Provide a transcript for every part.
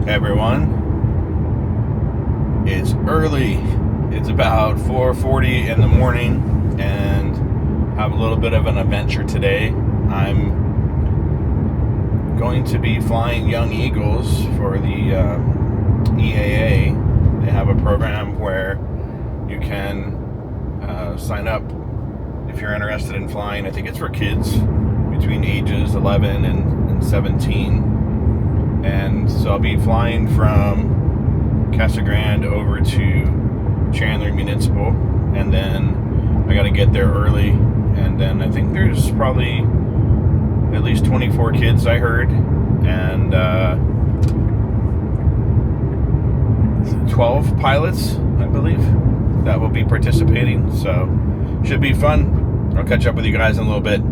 everyone. It's early. It's about 4:40 in the morning, and have a little bit of an adventure today. I'm going to be flying Young Eagles for the EAA. They have a program where you can sign up if you're interested in flying. I think it's for kids between ages 11 and 17. And so I'll be flying from Casa Grande over to Chandler Municipal, and then I got to get there early, and then I think there's probably at least 24 kids I heard, and 12 pilots I believe that will be participating, so should be fun. I'll catch up with you guys in a little bit.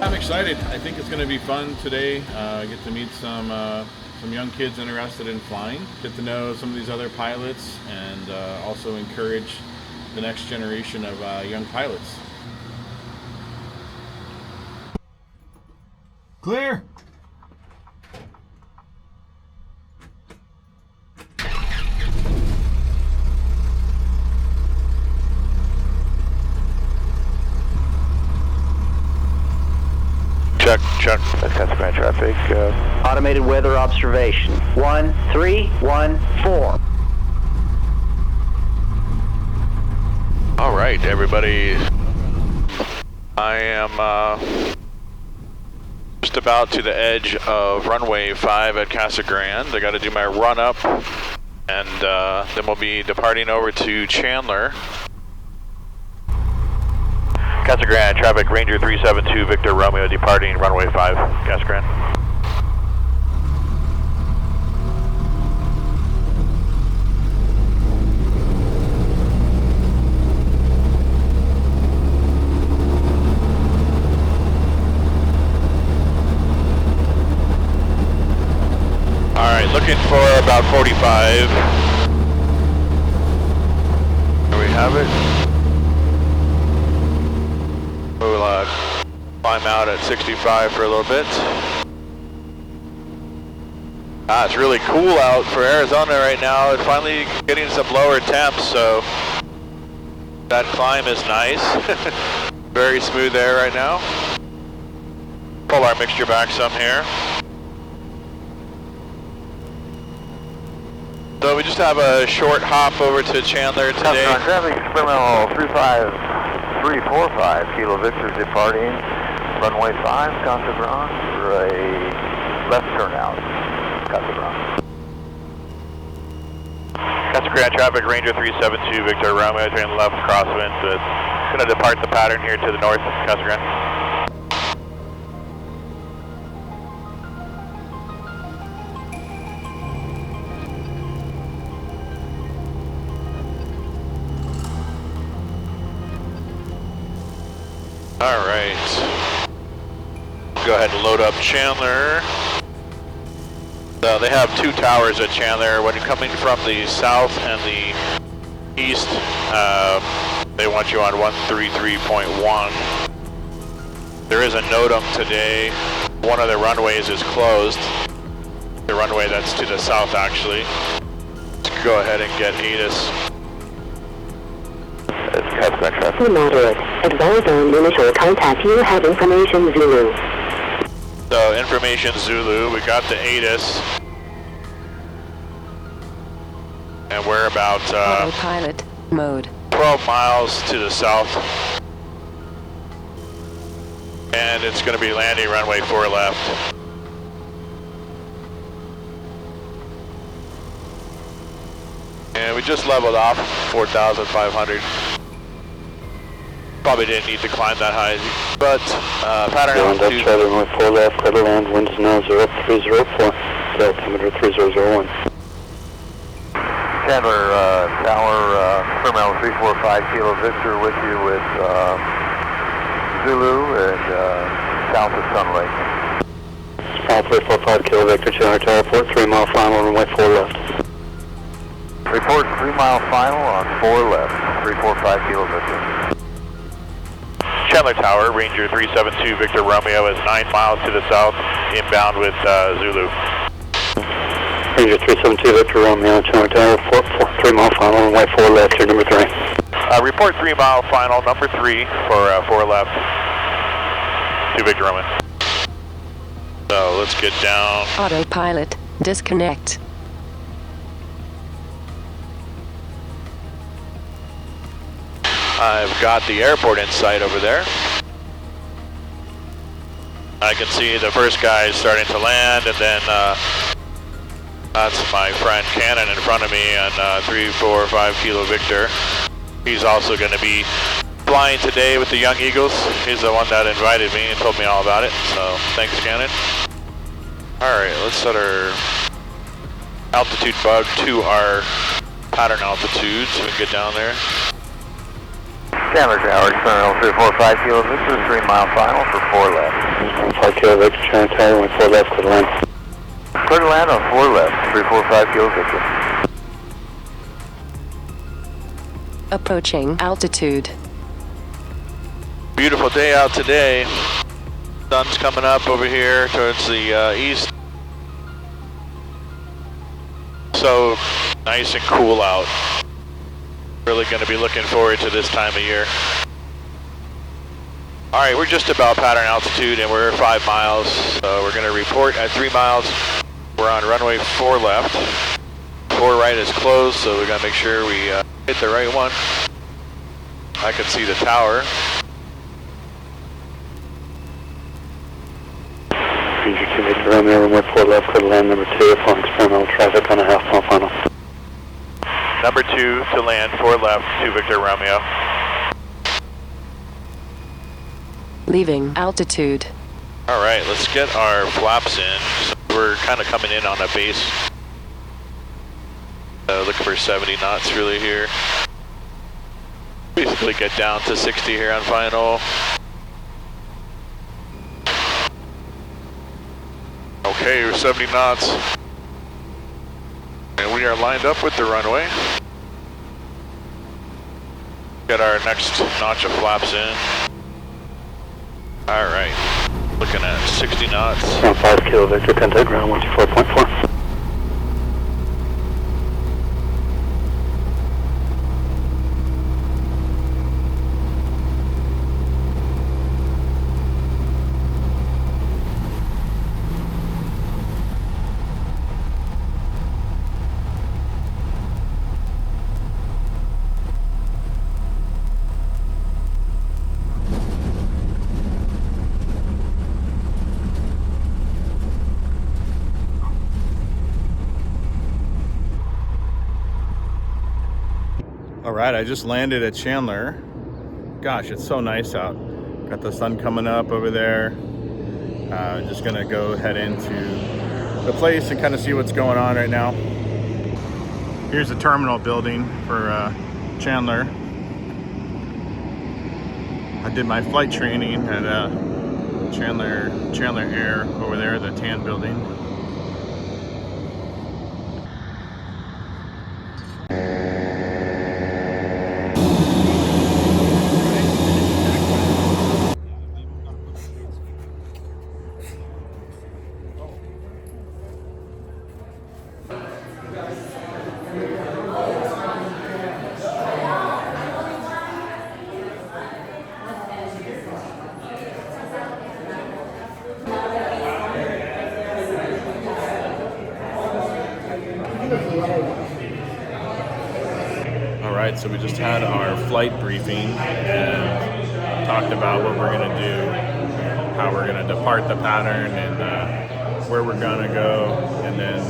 I'm excited. I think it's going to be fun today. Get to meet some young kids interested in flying. Get to know some of these other pilots, and also encourage the next generation of young pilots. Clear. Check. That's Casa Grande traffic. Automated weather observation. 1314. All right, everybody. I am just about to the edge of runway 5 at Casa Grande. I got to do my run up, and then we'll be departing over to Chandler. Casa Grande traffic, Ranger 372, Victor Romeo departing runway 5, Casa Grande. Alright, looking for about 45. There we have it. We'll climb out at 65 for a little bit. It's really cool out for Arizona right now. It's finally getting some lower temps, so that climb is nice. Very smooth air right now. Pull our mixture back some here. So we just have a short hop over to Chandler today. Traffic experimental 35345 Kilo Victor departing runway 5 Casa Grande for a left turnout. Casa Grande. Casa Grande traffic, Ranger 372 Victor Romeo turning left crosswind. It's going to depart the pattern here to the north of Casa Grande. All right, go ahead and load up Chandler. So they have two towers at Chandler. When you're coming from the south and the east, they want you on 133.1. There is a NOTAM today. One of the runways is closed. The runway that's to the south, actually. Let's go ahead and get ATIS. Moderate. Advise on initial contact. You have information Zulu. So information Zulu, we got the ATIS. And we're about Autopilot mode. 12 miles to the south. And it's going to be landing runway 4 left. And we just leveled off 4,500. Probably didn't need to climb that high, but pattern altitude. Chandler runway 4 left, clear to land, winds now 0304, altimeter 3001. Chandler Tower, Terminal 345 Kilo Victor with you with Zulu and south of Sun Lake. South 345 Kilo Victor, Chandler Tower, report 3 mile final, runway 4 left. Report 3 mile final on 4 left, 345 Kilo Victor. Chandler Tower, Ranger 372 Victor Romeo is 9 miles to the south, inbound with Zulu. Ranger 372 Victor Romeo, Chandler Tower, 3 mile final, runway 4 left, here number 3. Report 3 mile final, number 3 for 4 left to Victor Romeo. So let's get down. Autopilot, disconnect. I've got the airport in sight over there. I can see the first guy is starting to land, and then that's my friend Cannon in front of me on 345 Kilo Victor. He's also going to be flying today with the Young Eagles. He's the one that invited me and told me all about it, so thanks, Cannon. Alright, let's set our altitude bug to our pattern altitude so we can get down there. Chandler Tower, Terminal 345 Kilo Victor, 3 mile final for 4 left. 5 Kilo Victor, Chandler Tower, 4 left, clear to land. Clear to land on 4 left, 345 Kilo Victor. Approaching altitude. Beautiful day out today. Sun's coming up over here towards the east. So nice and cool out. Really going to be looking forward to this time of year. Alright, we're just about pattern altitude and we're 5 miles. So we're going to report at 3 miles. We're on runway 4 left. 4 right is closed, so we're going to make sure we hit the right one. I can see the tower. Ranger 2 Victor Romeo, runway 4 left, clear to land, number 2, upon experimental traffic on a half mile final. Number 2 to land, 4 left, 2 Victor Romeo. Leaving altitude. Alright, let's get our flaps in. So we're kind of coming in on a base. Looking for 70 knots really here. Basically get down to 60 here on final. Okay, we're 70 knots. And we are lined up with the runway. Get our next notch of flaps in. Alright, looking at 60 knots. 5 Kilo Victor, contact ground 124.4. All right, I just landed at Chandler. Gosh, it's so nice out. Got the sun coming up over there. Just gonna go head into the place and kind of see what's going on right now. Here's the terminal building for Chandler. I did my flight training at Chandler Air over there, the tan building. Alright, so we just had our flight briefing and talked about what we're going to do, how we're going to depart the pattern and where we're going to go. And then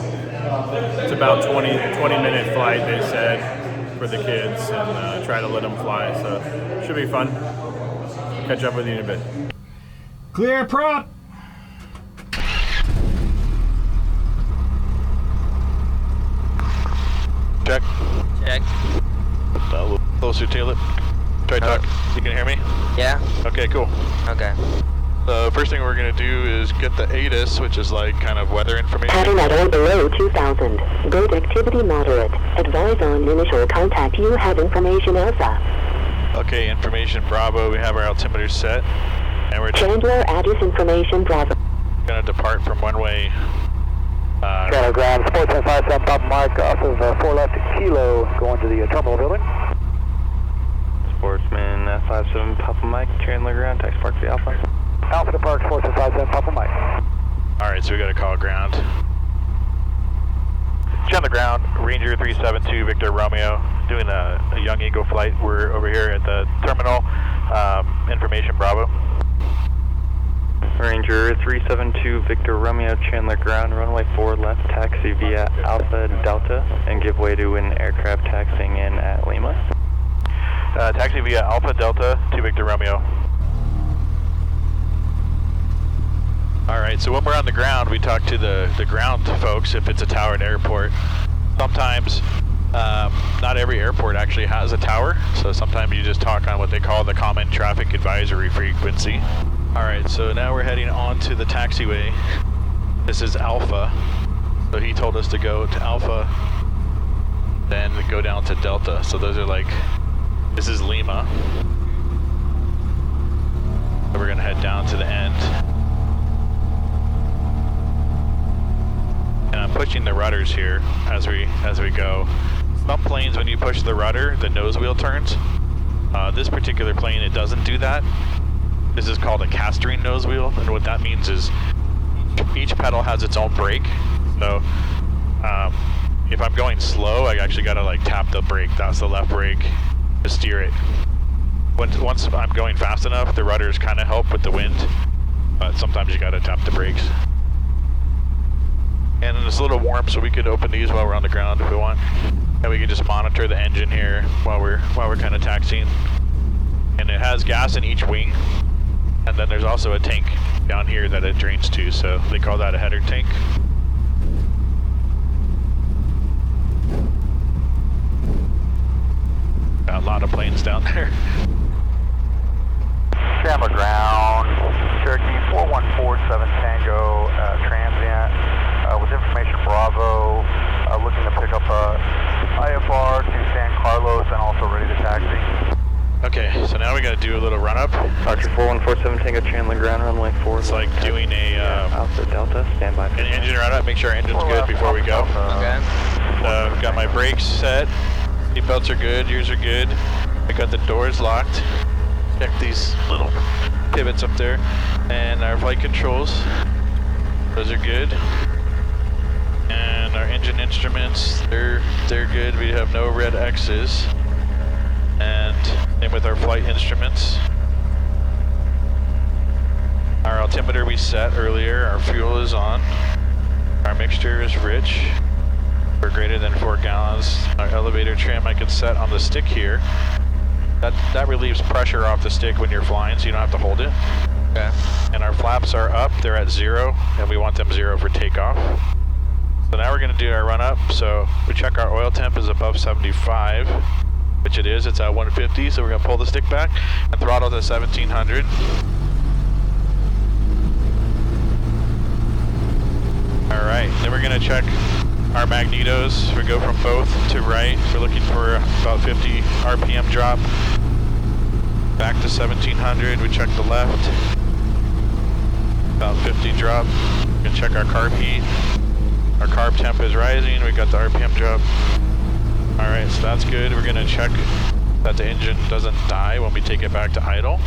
it's about 20-minute flight, they said, for the kids, and try to let them fly, so should be fun. catch up with you in a bit. Clear prop. Check. Check. A little closer, Taylor. Try to talk. You can hear me? Yeah? Okay, cool. Okay. The first thing we're going to do is get the ATIS, which is like kind of weather information. Pattern at or below 2000. Boat activity moderate. Advise on initial contact. You have information Alpha. Okay, information Bravo. We have our altimeter set. And we're Chandler, address information Bravo. going to depart from one-way. Casa Grande, Sportsman 57 Papa Mike, off of 4 left Kilo, going to the terminal building. Sportsman 57 Papa Mike, Chandler Ground, taxi park to Alpha. Alpha to Park, Sportsman 57 Papa Mike. Alright, so we got to call ground. Chandler Ground, Ranger 372, Victor Romeo, doing a Young Eagle flight. We're over here at the terminal. Information Bravo. Ranger 372 Victor Romeo, Chandler Ground, runway 4 left, taxi via Alpha Delta, and give way to an aircraft taxiing in at Lima. Taxi via Alpha Delta to Victor Romeo. Alright, so when we're on the ground, we talk to the ground folks if it's a towered airport. Sometimes, not every airport actually has a tower, so sometimes you just talk on what they call the Common Traffic Advisory Frequency. Alright, so now we're heading on to the taxiway. This is Alpha, so he told us to go to Alpha, then go down to Delta. So those are like, this is Lima. So we're gonna head down to the end. And I'm pushing the rudders here as we go. Some planes, when you push the rudder, the nose wheel turns. This particular plane, it doesn't do that. This is called a castering nose wheel, and what that means is each pedal has its own brake. So if I'm going slow, I actually gotta like tap the brake. That's the left brake to steer it. Once I'm going fast enough, the rudders kind of help with the wind, but sometimes you gotta tap the brakes. And it's a little warm, so we could open these while we're on the ground if we want. And we can just monitor the engine here while we're kind of taxiing. And it has gas in each wing. And then there's also a tank down here that it drains to, so they call that a header tank. Got a lot of planes down there. Chandler Ground, Cherokee 4147 Tango, transient, with information Bravo, looking to pick up IFR to San Carlos and also ready to taxi. Okay, so now we gotta do a little run up. Archer 4147 Tango, Chandler Ground, runway 4. It's like doing a Alpha Delta, stand by. an engine run up, make sure our engine's good before we go. Okay. Got my brakes set, seatbelts are good, yours are good. I got the doors locked. Check these little pivots up there. And our flight controls, those are good. And our engine instruments, they're good. We have no red X's. And same with our flight instruments. Our altimeter we set earlier, our fuel is on. Our mixture is rich. We're greater than 4 gallons. Our elevator trim I can set on the stick here. That relieves pressure off the stick when you're flying, so you don't have to hold it. Okay. And our flaps are up, they're at 0, and we want them 0 for takeoff. So now we're gonna do our run up. So we check our oil temp is above 75, which it is, it's at 150, so we're gonna pull the stick back and throttle to 1700. All right, then we're gonna check our magnetos. We go from both to right. We're looking for about 50 RPM drop. Back to 1700, we check the left. About 50 drop. We can check our carb heat. Our carb temp is rising, we got the RPM drop. All right, so that's good. We're gonna check that the engine doesn't die when we take it back to idle.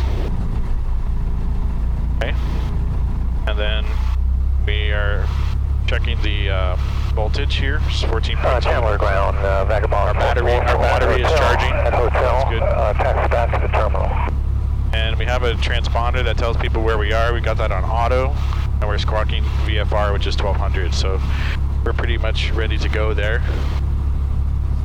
Okay. And then we are checking the voltage here, it's 14.2. Chandler Ground, Vagabond. Our battery is charging. At hotel, That's good. taxi back to the terminal. And we have a transponder that tells people where we are. We got that on auto, and we're squawking VFR, which is 1200. So we're pretty much ready to go there.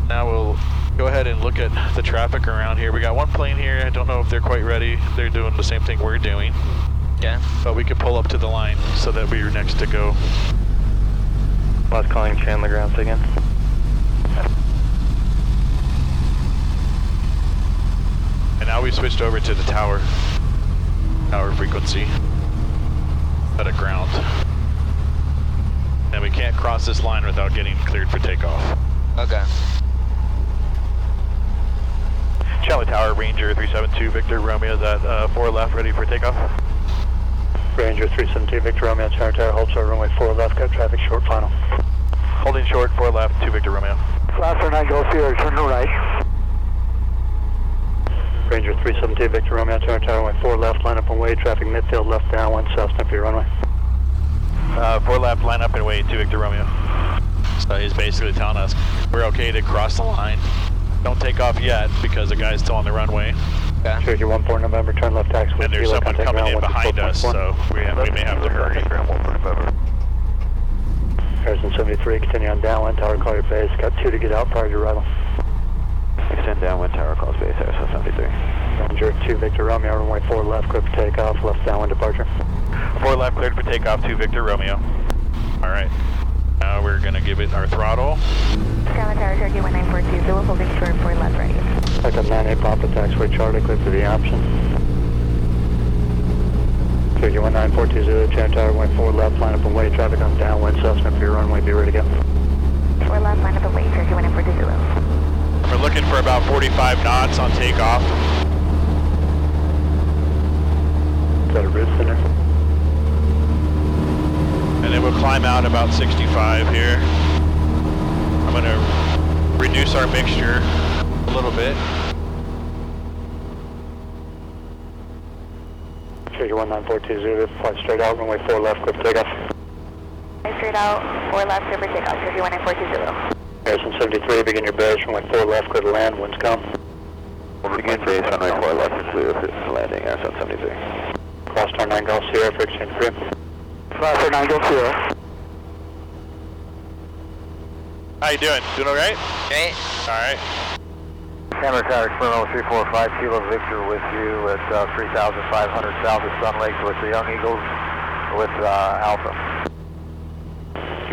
Now we'll go ahead and look at the traffic around here. We got one plane here. I don't know if they're quite ready. They're doing the same thing we're doing. Yeah. But we could pull up to the line so that we're next to go. Last calling Chandler ground again. And now we've switched over to the tower frequency at a ground. And we can't cross this line without getting cleared for takeoff. Okay. Chandler Tower, Ranger 372, Victor Romeo, is at 4 left, ready for takeoff? Ranger 372, Victor Romeo, Chandler Tower, hold short, runway 4 left, got traffic short, final. Holding short, 4 left, 2 Victor Romeo. Last 9 Golf Sierra, turn to right. Ranger 372, Victor Romeo, Chandler Tower, runway 4 left, line up and wait, traffic midfield, left downwind, south, stand for your runway. 4 left, line up and wait, 2 Victor Romeo. So he's basically telling us we're okay to cross the line. Don't take off yet because the guy's still on the runway. Okay. Cherokee 14 November, turn left taxi. And there's someone coming in behind us, so we may have to hurry. Harrison 73, continue on downwind, tower call your base. Got 2 to get out prior to arrival. Extend downwind, tower calls base, Harrison 73. Ranger 2 Victor Romeo, runway 4 left, clear for takeoff, left downwind departure. 4 left, cleared for takeoff, 2 Victor Romeo. All right, now we're gonna give it our throttle. Chandler Tower, Cherokee 1942, Zulu, holding short, 4 left, ready. Like a 9-8 Papa taxiway Charlie, clear for the option. Cherokee 1942 Zulu, Chandler Tower, runway 4 left, line up and wait, traffic on downwind, Cessna for your runway, be ready to go. 4 left, line up and wait, Cherokee 1942 Zulu. We're looking for about 45 knots on takeoff. Is that a roof thinner? And then we'll climb out about 65 here. I'm gonna reduce our mixture a little bit. Cherokee 1942 Zulu, fly straight out, runway 4 left, clear for takeoff. Straight out, 4 left, clear for takeoff, Cherokee 1942 Zulu. Harrison 73, begin your base, runway 4 left, clear to land, winds come. Begin base, runway 4 left, and clear for landing, Harrison 73. Cross star 9 Golf Sierra for exchange crew. Cross star 9 Golf Sierra. How you doing? Doing all right? Great. All right. Chandler Tower, Pranav 345 Kilo Victor with you at 3,500 south of Sun Lake with the Young Eagles with Alpha.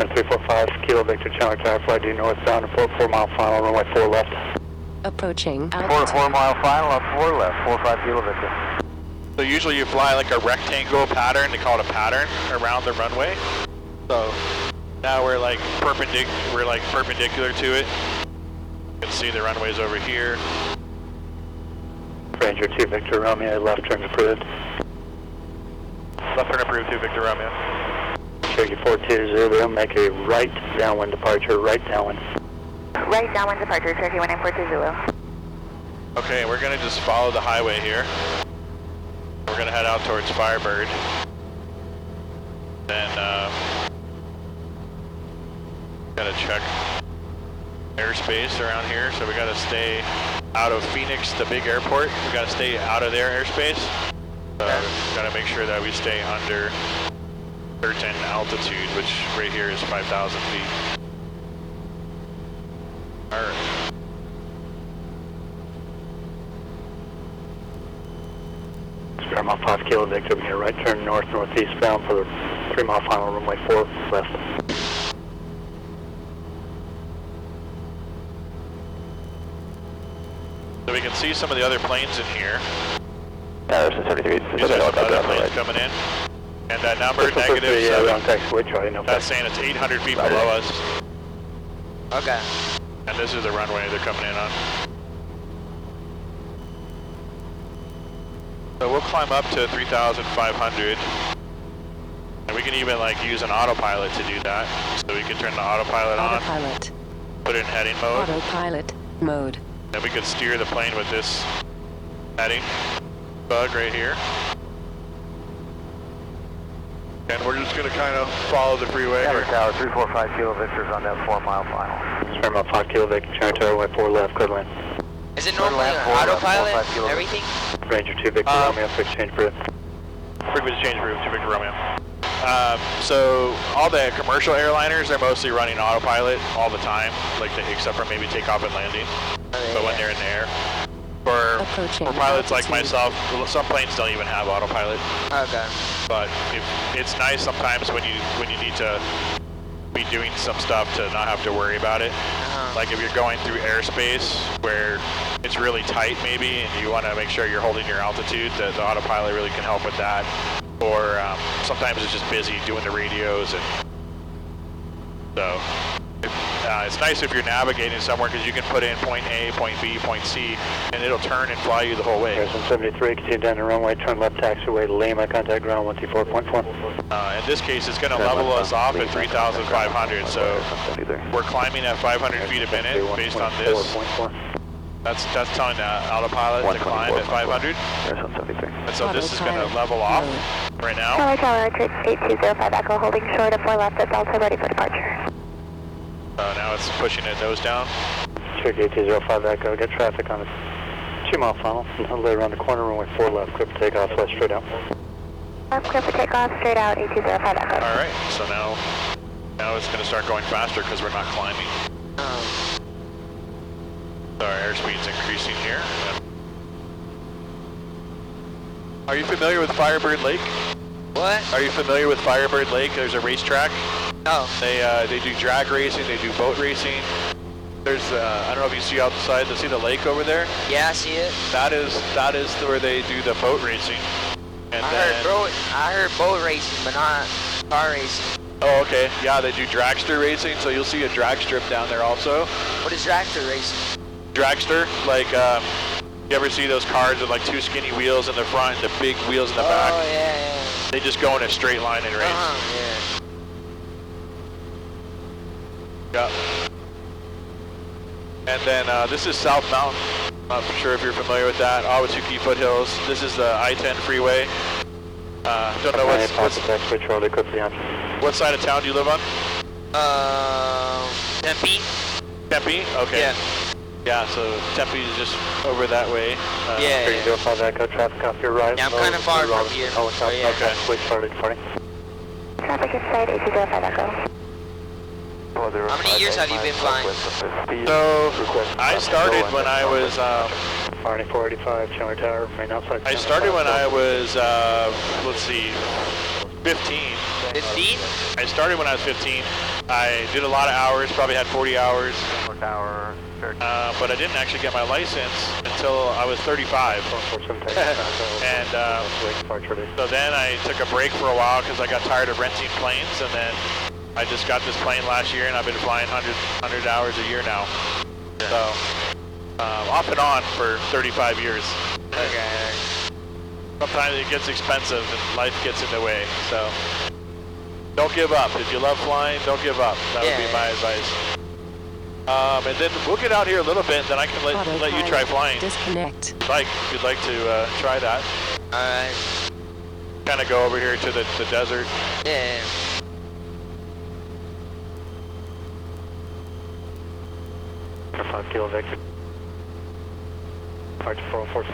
345 Kilo Victor, Chandler Tower, fly due northbound, 4 mile final, runway 4 left. Approaching. 4 mile final on 4 left, 45 Kilo Victor. So usually you fly like a rectangle pattern, they call it a pattern, around the runway. So now we're like perpendicular to it. You can see the runways over here. Ranger 2 Victor Romeo, left turn approved. Left turn approved, 2 Victor Romeo. Cherokee 42 Zulu, make a right downwind departure, right downwind. Right downwind departure, Cherokee 1942 Zulu. Okay, we're gonna just follow the highway here. We're gonna head out towards Firebird. Then gotta check airspace around here, so we gotta stay out of Phoenix, the big airport. We gotta stay out of their airspace. So gotta make sure that we stay under certain altitude, which right here is 5,000 feet. All right. Square mile 5 Kilo Victor, begin a right turn north-northeast bound for the 3 mile final, runway 4 left. So we can see some of the other planes in here. Harrison 73. These are some other planes coming in. And that number, negative 7, taxiway, Charlie, no that's saying it's 800 feet below us. Okay. And this is the runway they're coming in on. So we'll climb up to 3,500. And we can even like use an autopilot to do that. So we can turn the autopilot on, Autopilot. put it in heading mode. Autopilot mode. And we could steer the plane with this heading bug right here. And we're just gonna kind of follow the freeway Chandler here. Tower, 345 Kilo Victor's on that 4 mile final. Square mile 5 Kilo Victor, Chandler Tower, runway 4 left, clear to land. Is it normally an autopilot, everything? Ranger 2 Victor Romeo, for exchange crew. Frequency change route to Victor Romeo. So all the commercial airliners are mostly running autopilot all the time, like except for maybe takeoff and landing. but when they're in the air. For pilots like myself, some planes don't even have autopilot. Okay. But it's nice sometimes when you need to be doing some stuff to not have to worry about it. Like if you're going through airspace where it's really tight maybe and you want to make sure you're holding your altitude, the autopilot really can help with that. Or sometimes it's just busy doing the radios, and so it's nice if you're navigating somewhere because you can put in point A, point B, point C, and it'll turn and fly you the whole way. Harrison 73, continue down the runway, turn left taxiway to Lima, contact ground 124.4. In this case, it's going to level us off at 3,500, so we're climbing at 500 feet a minute based on this. That's telling the autopilot to climb at 500. And so this is going to level off right now. Tower, 8205 Echo, holding short of 4 left at Delta, ready for departure. Now it's pushing it nose down. Check 8205 Echo, get traffic on a 2 mile funnel, and later around the corner, runway 4 left, clear for takeoff, left straight out. Clear for takeoff, straight out, 8205 Echo. Alright, so now it's going to start going faster because we're not climbing. So our airspeed's increasing here. Are you familiar with Firebird Lake? What? Are you familiar with Firebird Lake? There's a racetrack. No. They do drag racing, they do boat racing. There's I don't know if you see outside, see the lake over there? Yeah, I see it. That is where they do the boat racing. And I heard boat racing, but not car racing. Oh, okay. Yeah, they do dragster racing, so you'll see a drag strip down there also. What is dragster racing? Dragster, like you ever see those cars with like 2 skinny wheels in the front and the big wheels in the back? Oh, yeah. They just go in a straight line and race. Yeah. And then this is South Mountain. Not sure if you're familiar with that. Awatuki foothills. This is the I-10 freeway. Don't know what side of town do you live on? Tempe. Tempe? Okay. Yeah. Yeah, so Tempe is just over that way. Yeah. 305 Echo, traffic off your right. Yeah, I'm kind of far from here. Okay. Wait, started departing. Traffic inside, 8205 Echo. How many years have you been flying? So, I started when I was, RNA 485, Chandler Tower, main outside. I started when I was, let's see, 15. 15? I started when I was 15. I did a lot of hours, probably had 40 hours. But I didn't actually get my license until I was 35. And so then I took a break for a while because I got tired of renting planes, and then I just got this plane last year, and I've been flying 100 hours a year now. So off and on for 35 years. Okay. Sometimes it gets expensive and life gets in the way. So don't give up. If you love flying, don't give up. That would be my advice. And then we'll get out here a little bit, and then I can let you try flying. Disconnect. If you'd like to try that. Alright. Kind of go over here to the desert. Yeah.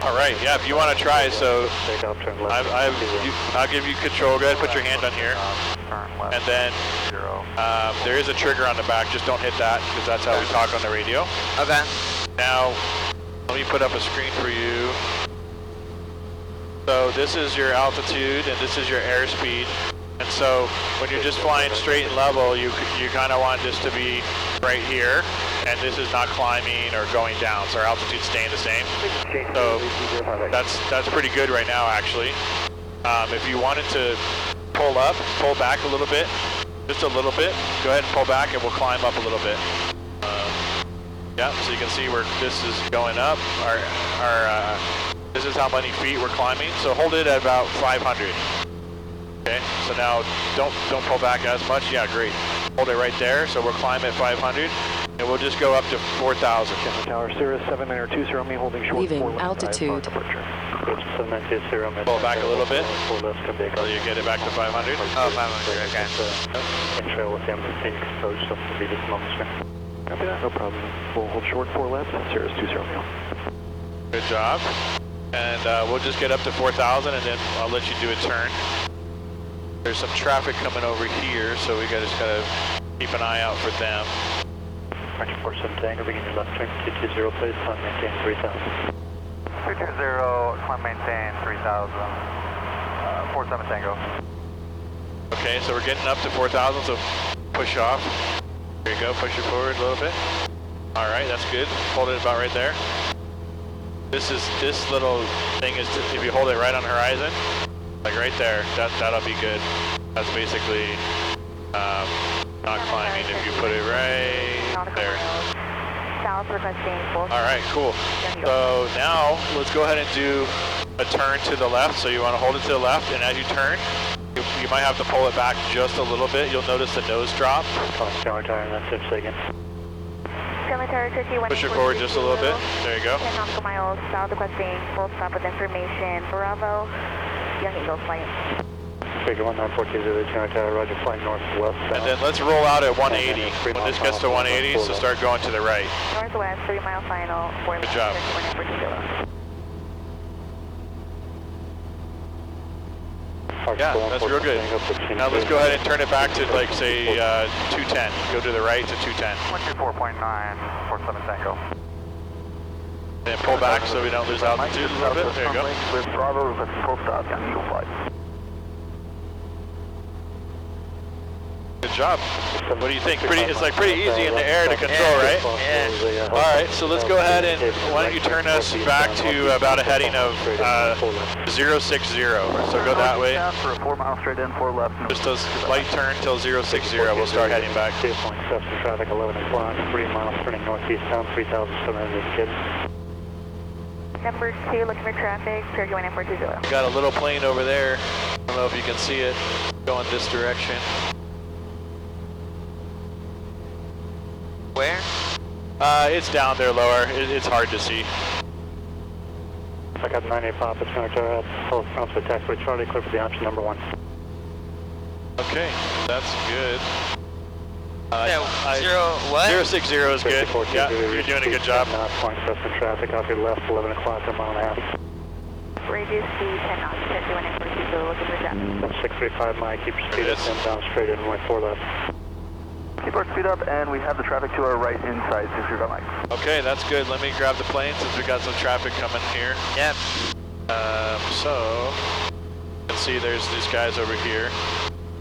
All right, yeah, if you want to try, so I'll give you control. Go ahead and put your hand on here. And then there is a trigger on the back. Just don't hit that, because that's how we talk on the radio. Okay. Now, let me put up a screen for you. So this is your altitude, and this is your airspeed. And so when you're just flying straight and level, you kind of want this to be right here, and this is not climbing or going down, so our altitude's staying the same. So that's pretty good right now, actually. If you wanted to pull back a little bit, just a little bit, go ahead and pull back, and we'll climb up a little bit. Yeah, so you can see where this is going up. This is how many feet we're climbing. So hold it at about 500. Okay, so now don't pull back as much. Yeah, great. Hold it right there. So we'll climb at 500, and we'll just go up to 4,000. Tower, Sirius 7920, me holding short. Leaving altitude. Pull back a little bit. So you get it back to 500. Oh, 500. Okay. Trail with him, exposed, so to be this moment. Copy that, no problem. We'll hold short 4 left, Sirius 20 me. Good job. And we'll just get up to 4,000, and then I'll let you do a turn. There's some traffic coming over here, so we just gotta keep an eye out for them. French 47 Tango, begin your left turn, 220, please, climb maintain 3000. 220, climb maintain 3000, 47 Tango. Okay, so we're getting up to 4,000, so push off. There you go, push it forward a little bit. All right, that's good. Hold it about right there. This little thing is, if you hold it right on the horizon, like right there, that'll be good. That's basically not climbing if you put it right there. South requesting full. All right, cool. So now let's go ahead and do a turn to the left. So you want to hold it to the left, and as you turn, you might have to pull it back just a little bit. You'll notice the nose drop. Chandler Tower, that's 6 seconds. Chandler Tower, Push it forward just a little bit. There you go. 10 nautical miles south requesting full stop with information. Bravo, Young Eagles flight. Figure 1942, Chandler Tower, roger, flying northwest. And then let's roll out at 180. When this gets to 180, so start going to the right. Northwest, 3 mile final. Good job. Yeah, that's real good. Now let's go ahead and turn it back to, like, say, 210. Go to the right to 210. 124.9, 47 Tango. Then pull back so we don't lose altitude a little bit. There you go. With Bravo, let's full stop, Young Eagle flight. Good job. What do you think? It's like pretty easy in the air to control, right? Yeah. All right, so let's go ahead and why don't you turn us back to about a heading of 060. So go that way. For a 4 mile straight in, 4 left. Just a light turn till 060. We'll start heading back. 2.7 traffic, 11 o'clock, 3 miles turning northeast down, 3,700 kids. Number 2, looking for traffic, Cherokee 19420. Got a little plane over there. I don't know if you can see it going this direction. Where? It's down there lower. It's hard to see. I got 98 Papa, Chandler Tower, full front for taxiway Charlie, clear for the option number 1. Okay, that's good. What? 060 is good. Yeah, you're doing a good job. Point crescent traffic off your left, 11 o'clock, a mile and a half. Reduce speed, 10 knots, Cherokee 19420, looking for traffic. 635 Mike, keep your speed up, 10 down straight in, right 4 left. Keep our speed up, and we have the traffic to our right inside 635 Mike. Okay, that's good. Let me grab the plane since we got some traffic coming here. Yep. So, you can see there's these guys over here.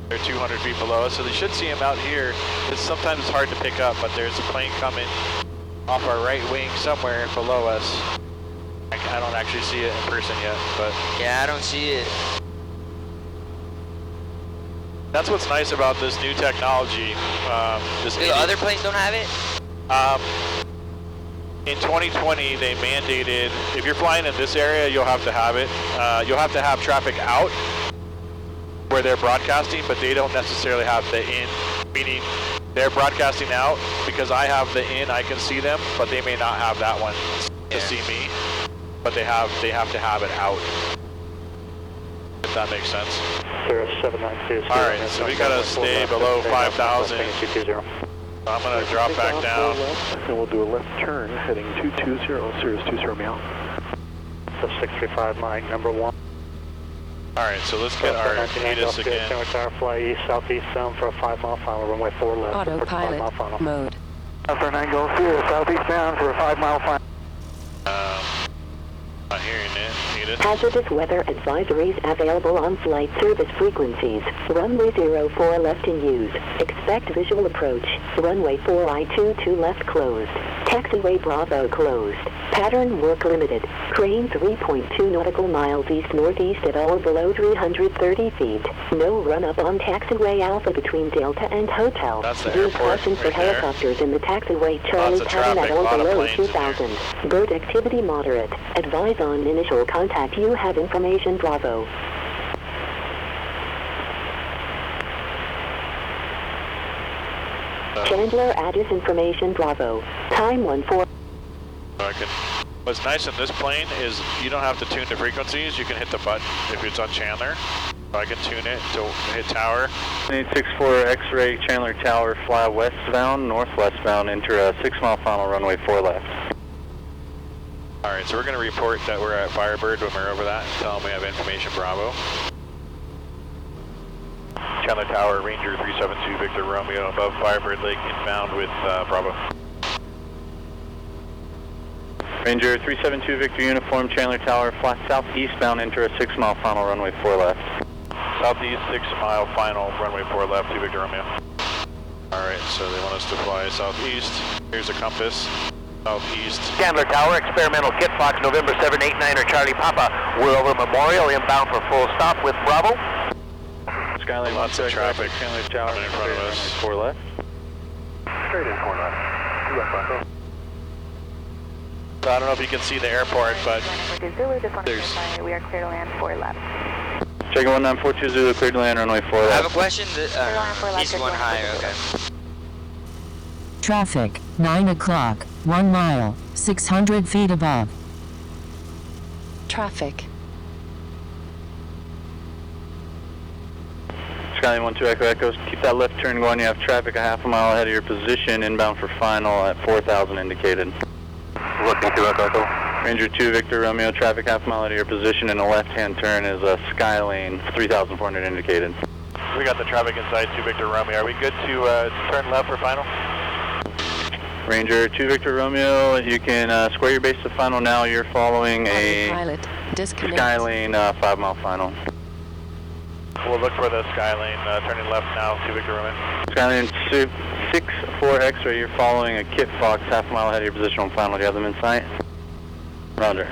They're 200 feet below us, so they should see them out here. Sometimes it's hard to pick up, but there's a plane coming off our right wing somewhere below us. I don't actually see it in person yet, but... Yeah, I don't see it. That's what's nice about this new technology. The other planes don't have it? In 2020, they mandated, if you're flying in this area, you'll have to have it. You'll have to have traffic out where they're broadcasting, but they don't necessarily have the in, meaning they're broadcasting out. Because I have the in, I can see them, but they may not have that one to see me. But they have to have it out. If that makes sense. 0792. All right, so we gotta stay below 5,000. I'm gonna drop back down. And we'll do a left turn heading 220, Sirius 20 meow. So 635 Mike, number 1. All right, so let's get our ATIS again. Chandler Tower, fly east, southeast, bound for a 5 mile final, runway 4 left. Autopilot mode. After 9 goes through, southeast bound for a 5 mile final. Not hearing it, ATIS. Hazardous weather advisories available on flight service frequencies. Runway 04 left in use. Expect visual approach. Runway 4 I-22 left closed. Taxiway Bravo closed. Pattern work limited. Crane 3.2 nautical miles east-northeast at or below 330 feet. No run-up on taxiway Alpha between Delta and Hotel. That's the Use airport caution for right there. helicopters in the taxiway Charlie pattern at or below 2,000. Bird activity moderate. Advise on initial contact. You have information Bravo. Chandler Addis information Bravo. Time 14. What's nice in this plane is you don't have to tune the frequencies. You can hit the button if it's on Chandler. So I can tune it to hit tower. 864 X-ray Chandler Tower, fly westbound, northwestbound, enter a 6 mile final, runway 4 left. All right, so we're gonna report that we're at Firebird when we're over that and tell them we have information Bravo. Chandler Tower, Ranger 372, Victor Romeo, above Firebird Lake, inbound with Bravo. Ranger 372 Victor Uniform, Chandler Tower, fly southeastbound, enter a 6-mile final, runway 4 left. Southeast 6 mile final, runway 4 left, 2 Victor Romeo. Alright, so they want us to fly southeast. Here's a compass. Southeast. Chandler Tower, experimental kit box, November 789er Charlie Papa. We're over Memorial, inbound for full stop with Bravo. Skyline, lots of traffic Chandler Tower, coming in front of us. 4 left. Straight in 4 left. 2 left, Bronco. So I don't know if you can see the airport, but there's... We are clear to land 4 left. Check 1942 Zulu, clear to land, runway 4 left. I have a question. He's one higher, okay. Traffic, 9 o'clock, 1 mile, 600 feet above. Traffic. Skyline 12 Echo Echo, keep that left turn going. You have traffic a half a mile ahead of your position, inbound for final at 4,000 indicated. Looking to Echo Echo. Ranger 2 Victor Romeo, traffic half a mile out of your position, and a left-hand turn is a Skylane 3,400 indicated. We got the traffic inside 2 Victor Romeo. Are we good to turn left for final? Ranger 2 Victor Romeo, you can square your base to final now. You're following a Pilot, disconnect. Skylane 5-mile final. We'll look for the Skylane turning left now, 2 Victor Romeo. Skylane 6-4 X-ray, you're following a Kit Fox half a mile ahead of your position on final. Do you have them in sight? Roger.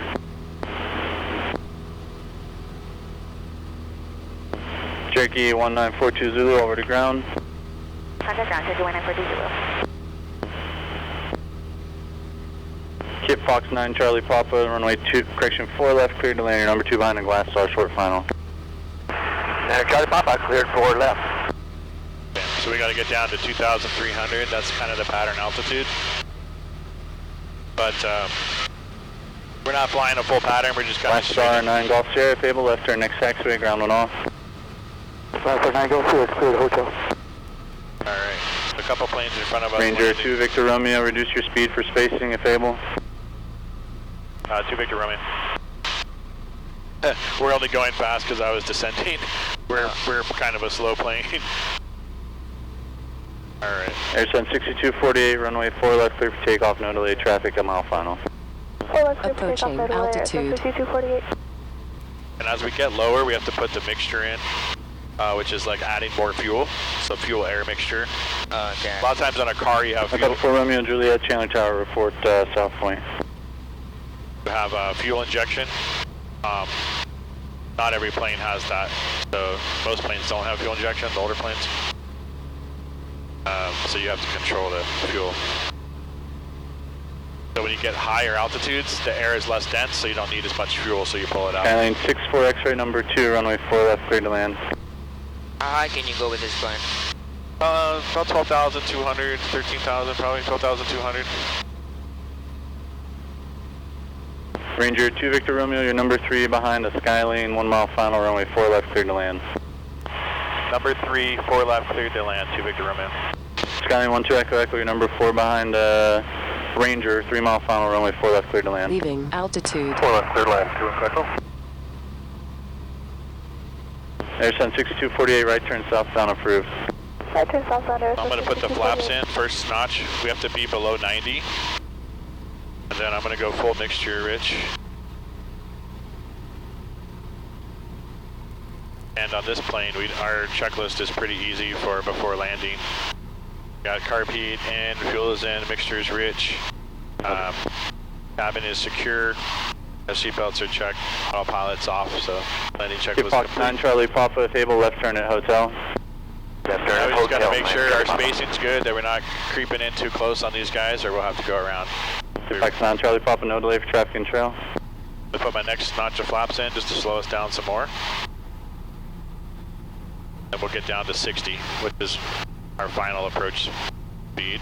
Cherokee 1942 Zulu, over to ground. Casa Grande, 1942 Zulu. Kit Fox 9 Charlie Papa, runway 2, correction 4 left, cleared to land. Your number 2 behind the glass star, short final. Charlie Papa, cleared 4 left. Okay, so we got to get down to 2,300. That's kind of the pattern altitude. But we're not flying a full pattern. We're just kind of Glass star 9 Golf Sierra, Fable, left turn next taxiway, ground 1 off. Glass star 9 Golf Sierra, cleared hotel. Alright, so a couple planes in front of us. Ranger 2 Victor Romeo, reduce your speed for spacing if able. 2 Victor Romeo. We're only going fast because I was descending. We're kind of a slow plane. Alright. Airsun 6248, runway 4 left, clear for takeoff, no delay, traffic, a mile final. Approaching altitude. And as we get lower, we have to put the mixture in, which is like adding more fuel. So fuel air mixture. Okay. A lot of times on a car you have fuel. Echo 4 Romeo and Juliet, Chandler Tower, report South Point. You have fuel injection. Not every plane has that. So most planes don't have fuel injection, the older planes. So you have to control the fuel. So when you get higher altitudes, the air is less dense, so you don't need as much fuel, so you pull it out. Skyline 64 X-ray number 2, runway 4 left, cleared to land. How high can you go with this plane? About 12,200, 13,000 probably, 12,200. Ranger 2 Victor Romeo, your number 3 behind a Skylane, 1 mile final, runway 4 left, cleared to land. Number 3, 4 left, cleared to land, 2 Victor Romeo. Skyline 12 Echo Echo, your number 4 behind Ranger, 3 mile final, runway 4 left, cleared to land. Leaving altitude. 4 left, cleared land, 2 Echo. Airsun 6248, right turn southbound approved. Right turn southbound. I'm going to put the flaps in, first notch. We have to be below 90. And then I'm going to go full mixture, Rich. And on this plane, our checklist is pretty easy for before landing. Got carb heat in, fuel is in, mixture is rich. Cabin is secure. The seatbelts are checked, autopilot's off, so landing checklist Fox 9 Charlie Papa, if able, left turn at hotel. Left turn at We just got to hotel. make sure our spacing's good, that we're not creeping in too close on these guys, or we'll have to go around. Fox 9 Charlie Papa, no delay for traffic and trail. I'll put my next notch of flaps in just to slow us down some more. And we'll get down to 60, which is our final approach speed.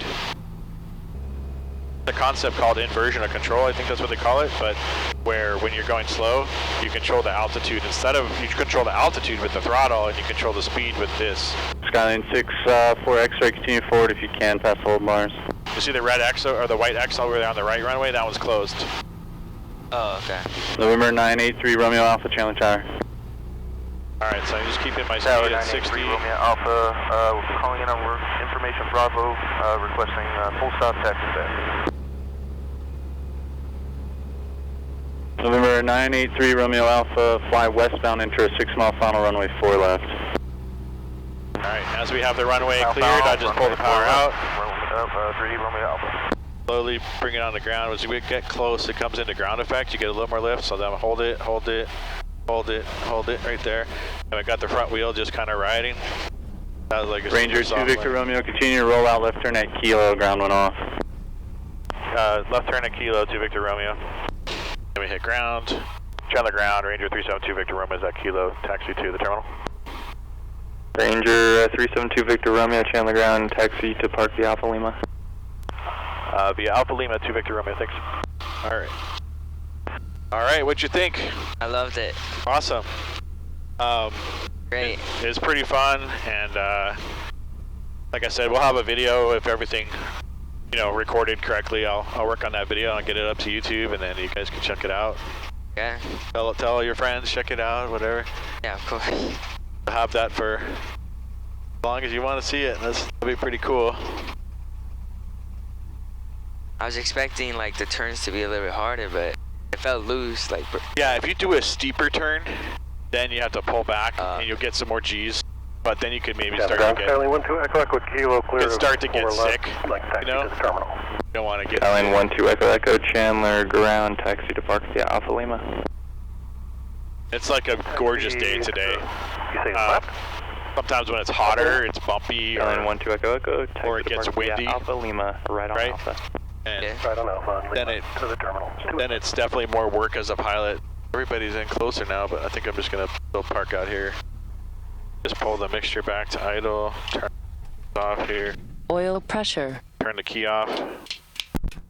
The concept called inversion of control, I think that's what they call it, but where when you're going slow, you control the altitude. Instead of, you control the altitude with the throttle and you control the speed with this. Skyline 4 X-ray, continue forward if you can, past hold bars. You see the red X or the white X over there on the right runway? That one's closed. Oh, okay. November 983 Romeo Alpha, Chandler Tower. Alright, so I'm just keeping my Tower speed at 60. Romeo Alpha, calling in on information Bravo, requesting full stop taxi back. November 983 Romeo Alpha, fly westbound, enter a 6 mile final, runway 4 left. Alright, as we have the runway cleared, I just pull the power out. 3 Romeo Alpha. Slowly bring it on the ground. As we get close, it comes into ground effect. You get a little more lift, so then hold it right there. And I got the front wheel just kind of riding. That was like a Ranger 2 Victor Romeo, continue to roll out, left turn at Kilo, ground went off. Left turn at Kilo, 2 Victor Romeo. Then we hit ground. Chandler ground, Ranger 372 Victor Romeo is at Kilo, taxi to the terminal. Ranger 372 Victor Romeo, Chandler ground, taxi to Park via Alpha Lima. Via Alpha Lima, 2 Victor Romeo, thanks. Alright, what'd you think? I loved it. Awesome. Great. It's pretty fun, and like I said, we'll have a video if everything, you know, recorded correctly. I'll work on that video and get it up to YouTube, and then you guys can check it out. Yeah. Tell all your friends, check it out, whatever. Yeah, of course. I'll have that for as long as you want to see it. That'll be pretty cool. I was expecting like the turns to be a little bit harder, but it felt loose. Like. Yeah, if you do a steeper turn, then you have to pull back and you'll get some more G's. But then you could maybe start to get. Stanley 12 Echo Echo Kilo clear. Could start to get sick. Like taxi you know? to the terminal. You don't want to get. Line 12 Echo Echo, Chandler ground, taxi to Park via Alpha Lima. It's like a gorgeous day today. You say left? Sometimes when it's hotter, it's bumpy, Line 12 Echo Echo, taxi or it to gets Park via windy. Alpha Lima, right on Alpha. And right on Alpha. then to the terminal. Then it's definitely more work as a pilot. Everybody's in closer now, but I think I'm just gonna still park out here. Just pull the mixture back to idle. Turn it off here. Oil pressure. Turn the key off.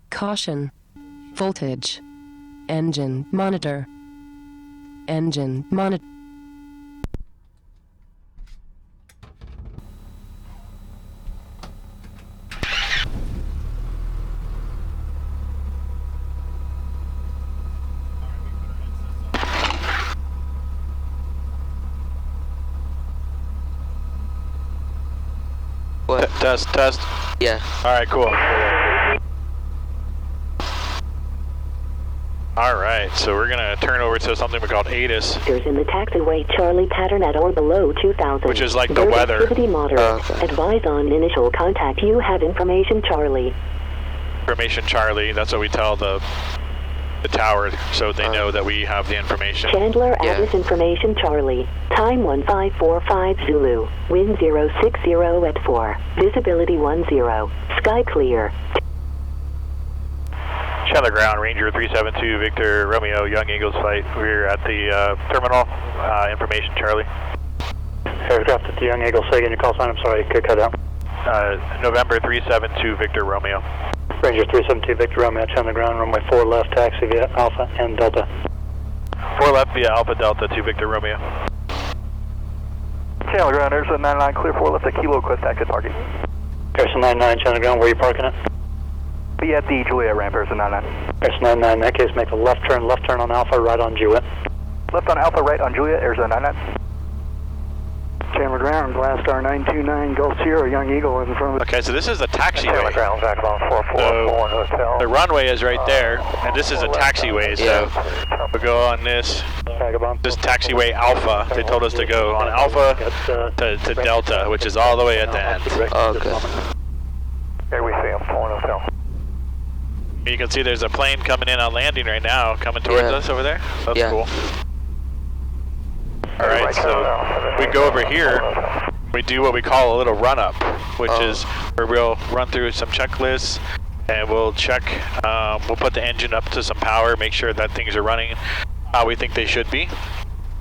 Caution. Voltage. Engine monitor. Engine monitor. What? Test. Yeah. Alright, cool. Alright, so we're gonna turn over to something we call ATIS. There's in the taxiway Charlie pattern at or below 2000. Which is like the weather. Activity moderate. Advise on initial contact. You have information, Charlie. Information Charlie, that's what we tell the tower, so they know that we have the information. Chandler, Addis information, Charlie. Time 1545 Zulu. Wind 060 at 4. Visibility 10. Sky clear. Chandler ground, Ranger 372, Victor Romeo, Young Eagles flight. We're at the terminal. Information Charlie. Aircraft at the Young Eagles, say again your call sign, I'm sorry, could cut out. November 372, Victor Romeo. Ranger 372, Victor Romeo, Chandler ground, runway 4 left, taxi via Alpha and Delta. 4 left via Alpha Delta to Victor Romeo. Chandler ground, Airson 99, clear 4 left at Kilo, quest active parking. Airson 99, Chandler ground, where are you parking at? Be at the Juliet ramp, Airson 99. Airson 99, in that case, make a left turn on Alpha, right on Juliet. Left on Alpha, right on Juliet, Airson 99. Chandler ground, last star 929, Gulf Sierra, Young Eagle in front of. Okay, so this is a taxiway. Chandler ground, Vagabond 441 Hotel. The runway is right there, and this is a taxiway, so we'll go on this taxiway Alpha. They told us to go on Alpha to Delta, which is all the way at the end. Oh, okay. Here we see him, pulling Hotel. You can see there's a plane coming in on landing right now, coming towards us over there. That's cool. Alright, so we go over here, we do what we call a little run-up, which is where we'll run through some checklists, and we'll check, we'll put the engine up to some power, make sure that things are running how we think they should be.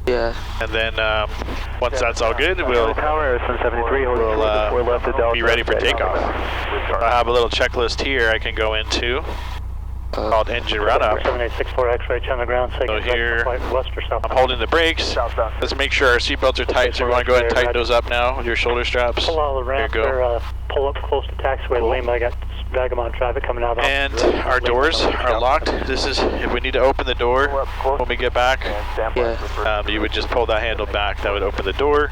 Yeah. And then once that's all good, we'll be ready for takeoff. I have a little checklist here I can go into. Called engine run-up. 7864 X-ray, Chandler ground, so here, I'm holding the brakes. Let's make sure our seatbelts are tight, so we want to go ahead and tighten those up now with your shoulder straps. Pull out of the ramp there, pull up close to taxiway lane. I got Vagabond traffic coming out. And our doors are locked. This is, if we need to open the door when we get back, you would just pull that handle back. That would open the door.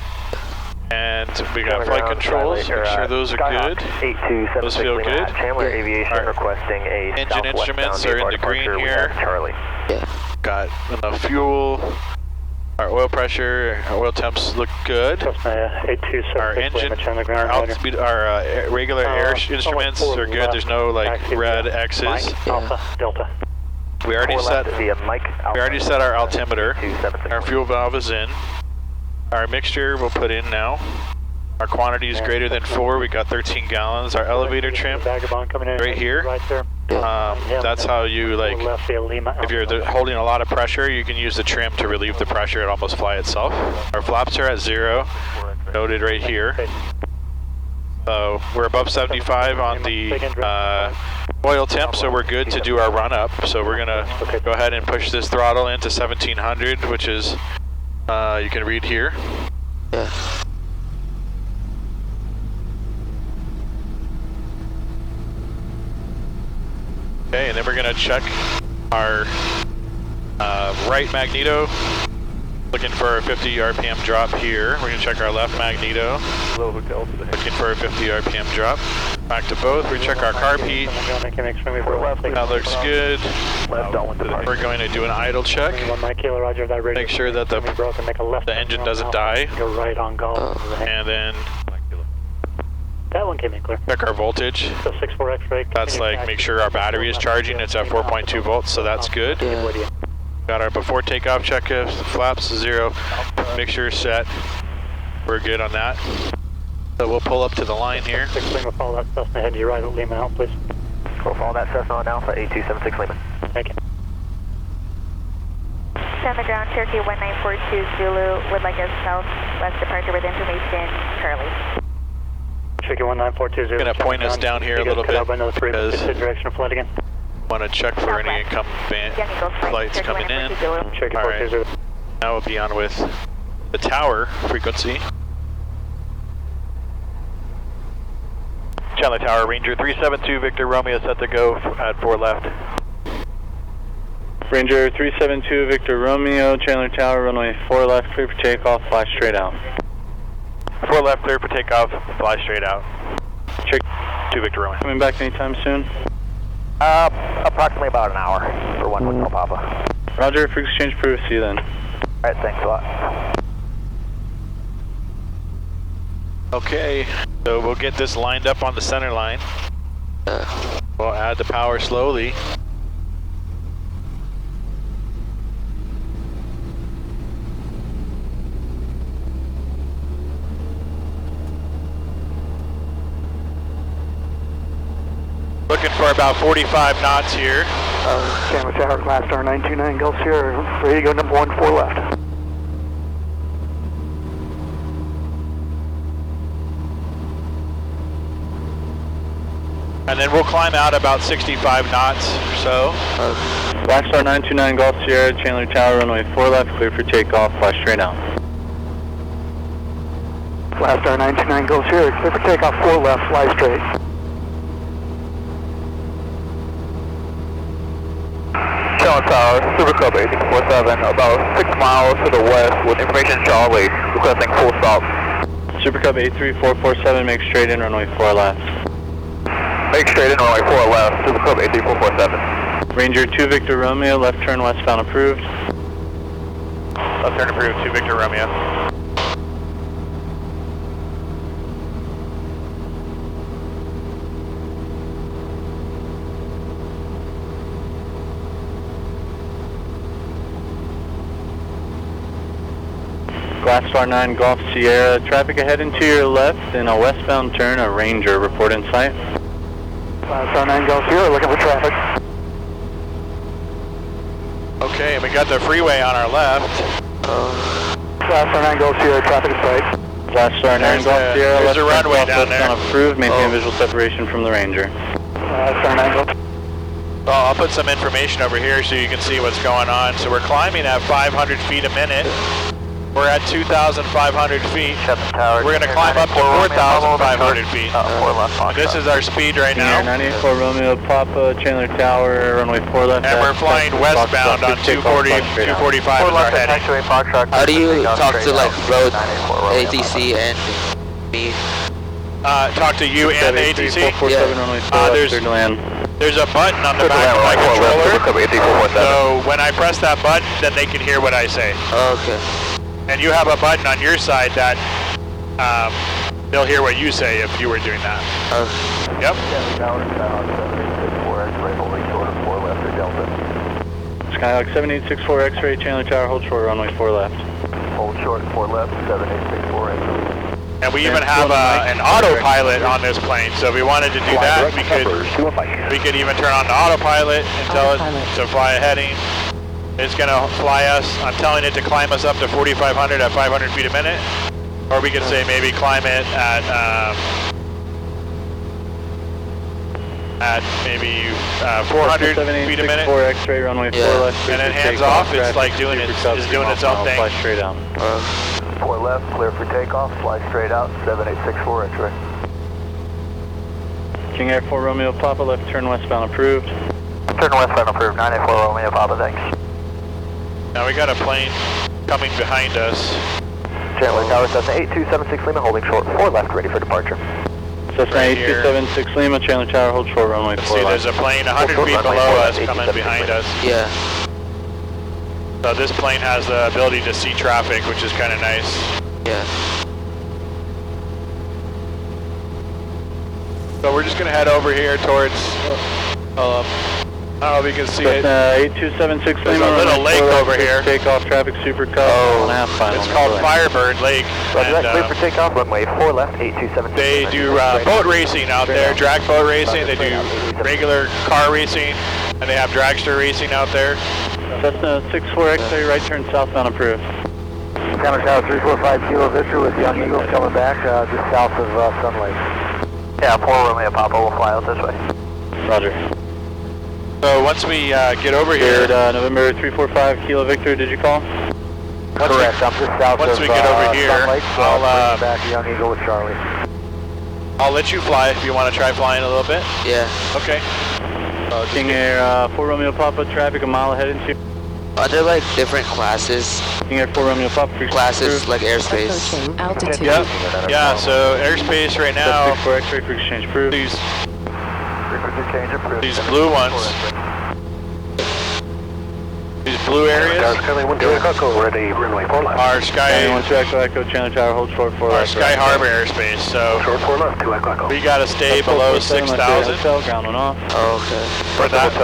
And we got flight controls, make sure those are good. Those feel good. Chandler Aviation requesting a engine instruments are in the green here. Charlie. Got enough fuel. Our oil pressure, our oil temps look good. Our engine, our regular air instruments are good. There's no like red X's. Alpha, Delta. We already set our altimeter. Our fuel valve is in. Our mixture we'll put in now. Our quantity is greater than 4. We got 13 gallons. Our elevator trim right here. That's how you like, if you're holding a lot of pressure, you can use the trim to relieve the pressure. It almost fly itself. Our flaps are at 0, noted right here. So we're above 75 on the oil temp, so we're good to do our run up. So we're gonna go ahead and push this throttle into 1700, which is, you can read here. Okay, and then we're gonna check our right magneto. Looking for a 50 RPM drop here. We're gonna check our left magneto. Looking for a 50 RPM drop. Back to both. We check our carb heat. That looks good. We're going to do an idle check. Make sure that the engine doesn't die. And then that one came in clear. Check our voltage. That's like make sure our battery is charging. It's at 4.2 volts, so that's good. Got our before takeoff check if flaps 0. Make sure it's set. We're good on that. So we'll pull up to the line here. 6 Lima, follow that Cessna ahead to your right at Lima out, please. We'll follow that Cessna on Alpha 8276 Lima. Thank you. Casa Grande, Cherokee 1942 Zulu would like a southwest departure with information, Charlie. Cherokee 1942 Zulu. Going to point us down here a little bit because direction of flight again. Want to check for any incoming flights coming in. Alright, now we'll be on with the tower frequency. Chandler Tower, Ranger 372 Victor Romeo set to go at 4 left. Ranger 372 Victor Romeo, Chandler Tower, runway 4 left, clear for takeoff, fly straight out. 4 left, clear for takeoff, fly straight out. Check 2 Victor Romeo. Coming back anytime soon? Approximately about an hour for 1 Hotel Papa. Roger, for exchange approved, see you then. Alright, thanks a lot. Okay, so we'll get this lined up on the center line. We'll add the power slowly. Looking for about 45 knots here. Chandler Tower, Glass Star 929 Gulf Sierra, ready to go number 1, 4 left. And then we'll climb out about 65 knots or so. Black Star 929 Gulf Sierra, Chandler Tower, runway 4 left, clear for takeoff, fly straight out. Black Star 929 Gulf Sierra, clear for takeoff, 4 left, fly straight. Chandler Tower, Super Cub 847, about 6 miles to the west with information Charlie, requesting full stop. Super Cub 83447, make straight in, runway 4 left. Make straight in, runway 4 left, Super Cub 83447. Ranger 2 Victor Romeo, left turn westbound approved. Left turn approved, 2 Victor Romeo. Glass Star 9 Golf Sierra, traffic ahead and to your left in a westbound turn, a Ranger, report in sight. Glass Star 9 Golf Sierra, looking for traffic. Okay, and we got the freeway on our left. Glass Star 9 Golf Sierra, traffic in sight. Glass Star 9 Golf Sierra, there's a runway down there. Approved, maintain visual separation from the Ranger. Glass Star 9 Golf. Well, I'll put some information over here so you can see what's going on. So we're climbing at 500 feet a minute. We're at 2,500 feet. Tower. We're going to climb up to 4,500 feet. This is our speed right now. 94 Romeo Papa, Chandler Tower, runway 4 left. And we're flying westbound on 240, 245 is our heading. How do you talk to like road ATC and me? Talk to you and the ATC? Yeah. There's a button on the back of my controller. So when I press that button, then they can hear what I say. Oh, okay. And you have a button on your side that they'll hear what you say if you were doing that. Yep. Skyhawk 7864 X-ray, Chandler Tower, hold short, runway 4 left. Hold short, 4 left, 7864 X-ray. And we even have an autopilot on this plane, so if we wanted to do that, we could even turn on the autopilot and tell it to fly a heading. It's going to fly us, I'm telling it to climb us up to 4,500 at 500 feet a minute, or we could say maybe climb it at maybe 400 feet a minute. X-ray, runway 4 left. And then hands off, it's like doing its own thing. Fly straight out. 4 left, clear for takeoff, fly straight out, 7864 X-ray. King Air 4 Romeo Papa, left turn westbound approved. Turn westbound approved, 984 Romeo Papa, thanks. Now we got a plane coming behind us. Chandler Tower, Cessna 8276 Lima, holding short, 4 left, ready for departure. Cessna 8276 Lima, Chandler Tower, hold short, runway 4 See, left. there's a plane 100 feet below us coming behind us. Yeah. So this plane has the ability to see traffic, which is kind of nice. Yeah. So we're just going to head over here towards, I don't know if you can see it. 8276 There's a little lake over here. Takeoff traffic super cut. It's called Firebird Lake. Roger that, clear for takeoff, runway 4 left, 8276. They do boat racing out there, drag boat racing. They do regular car racing, and they have dragster racing out there. Cessna 64 X-ray, right turn southbound approved. Chandler Tower 345 Kilo Victor with Young Eagles coming back just south of Sun Lake. Yeah, 4 Romeo Papa will fly out this way. Roger. So once we get over here, November 345 Kilo Victor, did you call? Correct, I'm just south once of we get over here, Sun Lake, so I'll back to Young Eagle with Charlie. I'll let you fly if you want to try flying a little bit. Yeah. Okay. King Air 4 Romeo Papa, traffic a mile ahead into. Are there like different classes? King Air 4 Romeo Papa, classes like airspace. Altitude. Yep. Yeah. So airspace right now. 64 X-ray for exchange approved. These blue ones. These blue areas are Sky Chandler Tower, hold short 4 left. Sky Harbor airspace. So we got to stay below 6,000. Ground one off. Oh, okay. For that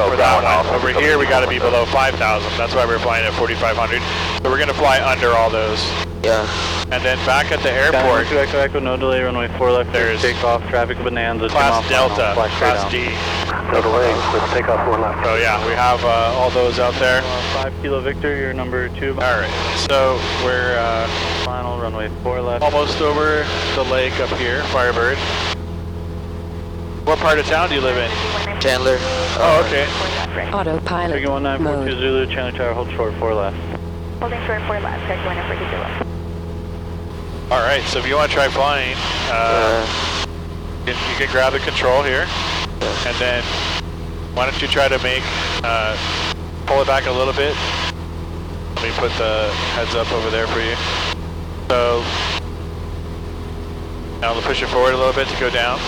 one. Over here we got to be below 5,000. That's why we're flying at 4,500. So we're going to fly under all those. Yeah. And then back at the airport, Echo, no delay, runway 4 left. There's takeoff, traffic bonanza. Class Delta, Class D. No delay, let's take off 4 left. So yeah, we have all those out there. 5 Kilo Victor, you're number 2. All right, so we're final runway 4 left. almost over the lake up here, Firebird. What part of town do you live in? Chandler. Oh, okay. Autopilot 1942 Zulu, Chandler Tower, hold short 4 left. Holding short 4 left, 3142 Zulu. All right, so if you want to try flying, you can grab the control here, and then why don't you try to pull it back a little bit. Let me put the heads up over there for you. So now we'll push it forward a little bit to go down.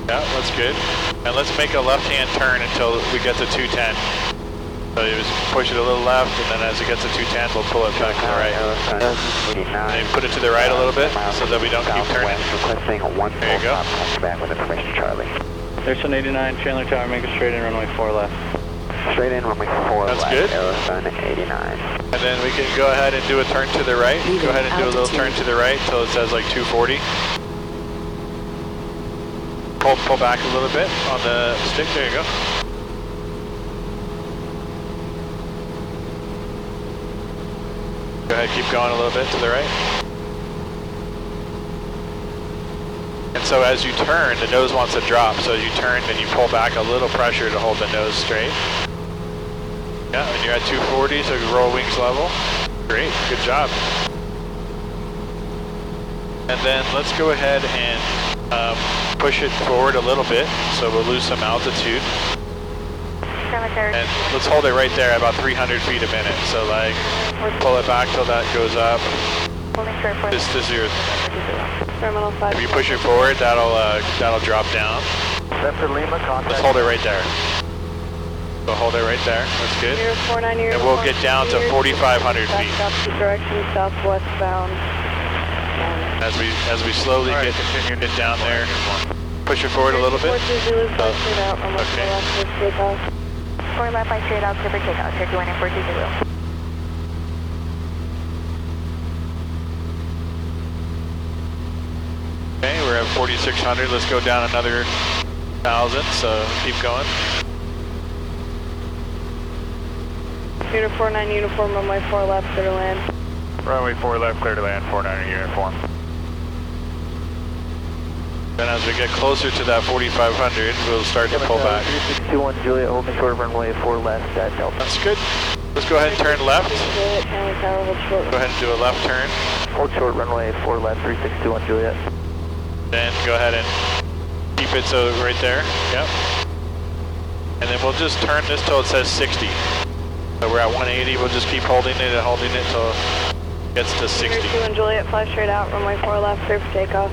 Yeah, that's good. And let's make a left-hand turn until we get to 210. So you just push it a little left, and then as it gets to 210, we'll pull it back to the right. And then put it to the right a little bit, so that we don't keep turning. There you go. There's an 89, Chandler Tower, make a straight in, runway 4 left. Straight in, runway 4 left. That's good. Aerosun 89. And then we can go ahead and do a turn to the right. Go ahead and do a little turn to the right until it says like 240. Pull back a little bit on the stick. There you go. Go ahead, keep going a little bit to the right. And so as you turn, the nose wants to drop. So you turn and you pull back a little pressure to hold the nose straight. Yeah, and you're at 240, so you roll wings level. Great, good job. And then let's go ahead and push it forward a little bit, so we'll lose some altitude. And let's hold it right there at about 300 feet a minute. So like, pull it back till that goes up. This is your. If you push it forward, that'll drop down. Let's hold it right there. So hold it right there. That's good. And we'll get down to 4,500 feet. Direction southwest bound. As we slowly get down there, push it forward a little bit. Okay. 4 left by straight out, clear for takeoff. Turkey 1942 Zulu. Okay, we're at 4,600. Let's go down another 1,000. So keep going. Uniform 9 uniform, runway 4 left, clear to land. Runway 4 left, clear to land. 49 uniform. Then as we get closer to that 4,500, we'll start to pull back. 3621 Juliet, holding short of runway 4 left at Delta. That's good. Let's go ahead and turn left. Juliet, Chandler Tower, hold short. Go ahead and do a left turn. Hold short runway 4 left, 3621 Juliet. Then go ahead and keep it so right there. Yep. And then we'll just turn this till it says 60. So we're at 180. We'll just keep holding it till it gets to 60. 2 Juliet, fly straight out, runway 4 left, clear for takeoff.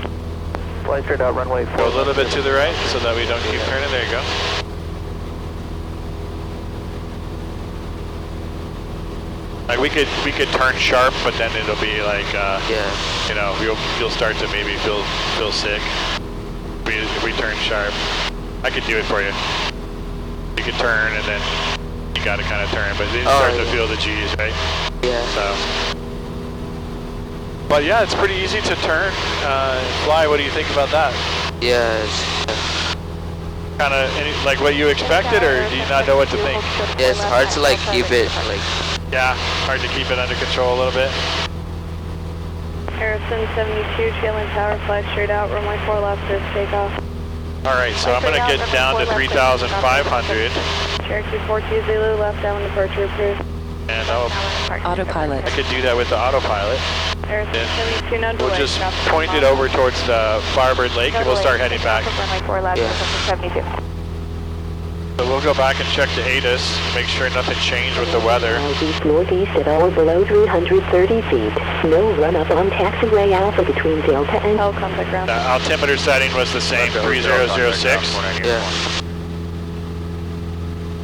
Fly straight out, runway 4. Go a little bit to the right so that we don't keep turning. There you go. Like we could turn sharp, but then it'll be like you know, you'll start to maybe feel sick. If we turn sharp, I could do it for you. You could turn and then you got to kind of turn, but you start to feel the G's, right? Yeah. So. But yeah, it's pretty easy to turn and fly. What do you think about that? Yeah. Kind of like what you expected, or do you not know what to think? Yeah, it's hard to like keep it like. Yeah, hard to keep it under control a little bit. Harrison 72, Chandler Tower, fly straight out, runway 4 left, clear for takeoff. All right, so I'm gonna get down to 3,500. Cherokee 42 Zulu, left down departure approved. And Autopilot. I could do that with the autopilot. Harrison 72, no delay. We'll just point it over towards the Firebird Lake and we'll start heading back. Runway 4 left, 72. So we'll go back and check the ATIS, make sure nothing changed with the weather. Northeast at all below 330 feet. No run-up on taxiway Alpha between Delta and... contact ground. The altimeter setting was the same, 3006. Yeah.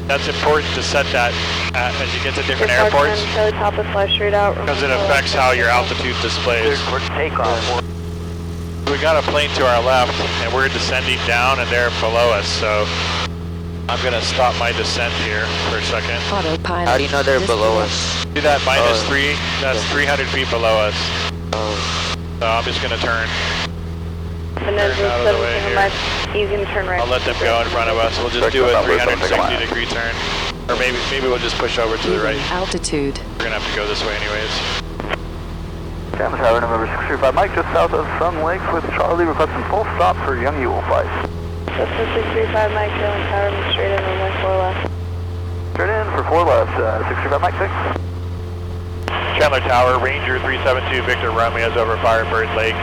That's important to set that as you get to different airports, because it affects how your altitude displays. We got a plane to our left, and we're descending down, and they're below us, so I'm going to stop my descent here for a second. Autopilot. How do you know they're below us? See that -3? That's 300 feet below us. So I'm just going to turn. Turn out of the way here. You can turn right. I'll let them go in front of us. We'll just do a 360-degree turn. Or maybe we'll just push over to the right. Altitude. We're going to have to go this way anyways. Chandler Tower, November 635 Mike, just south of Sun Lakes with Charlie, requesting full stop for Young Eagle flight. Cessna 635 Mike, Chandler Tower, straight in, runway 4 left. Straight in for 4 left, 635 Mike 6. Chandler Tower, Ranger 372 Victor Romeo's over Firebird Lake,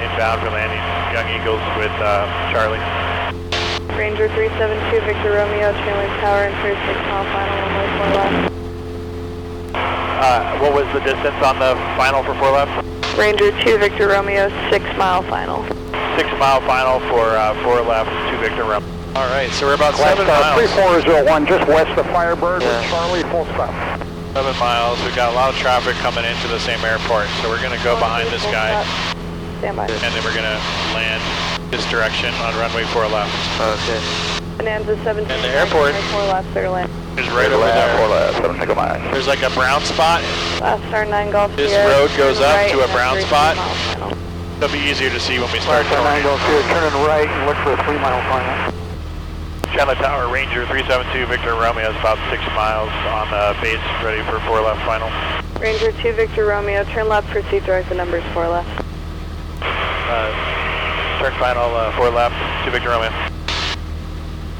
inbound for landing Young Eagles with Charlie. Ranger 372 Victor Romeo, Chandler Tower, and 36 mile final, runway 4 left. What was the distance on the final for 4 left? Ranger 2 Victor Romeo, 6 mile final. 6 mile final for 4 left, 2 Victor Romeo. All right, so we're about 7 miles. 3401, just west of Firebird with Charlie, full stop. 7 miles. We've got a lot of traffic coming into the same airport, so we're going to go behind this guy. Stand by. And then we're going to land this direction on runway 4 left. Okay. Bonanza 17. And the airport 4 left, clear land. is right over there. 4 left, 7 single mile. There's like a brown spot. Last star 9 Golf This Sierra, road goes up right to a brown spot. Final. It'll be easier to see when we start Last turning. Golf Sierra, turning right and look for a 3 mile final. Chandler Tower, Ranger 372 Victor Romeo is about 6 miles on the base, ready for 4 left final. Ranger 2 Victor Romeo, turn left, proceed direct the numbers 4 left. Turn final 4 left, 2 Victor Romeo.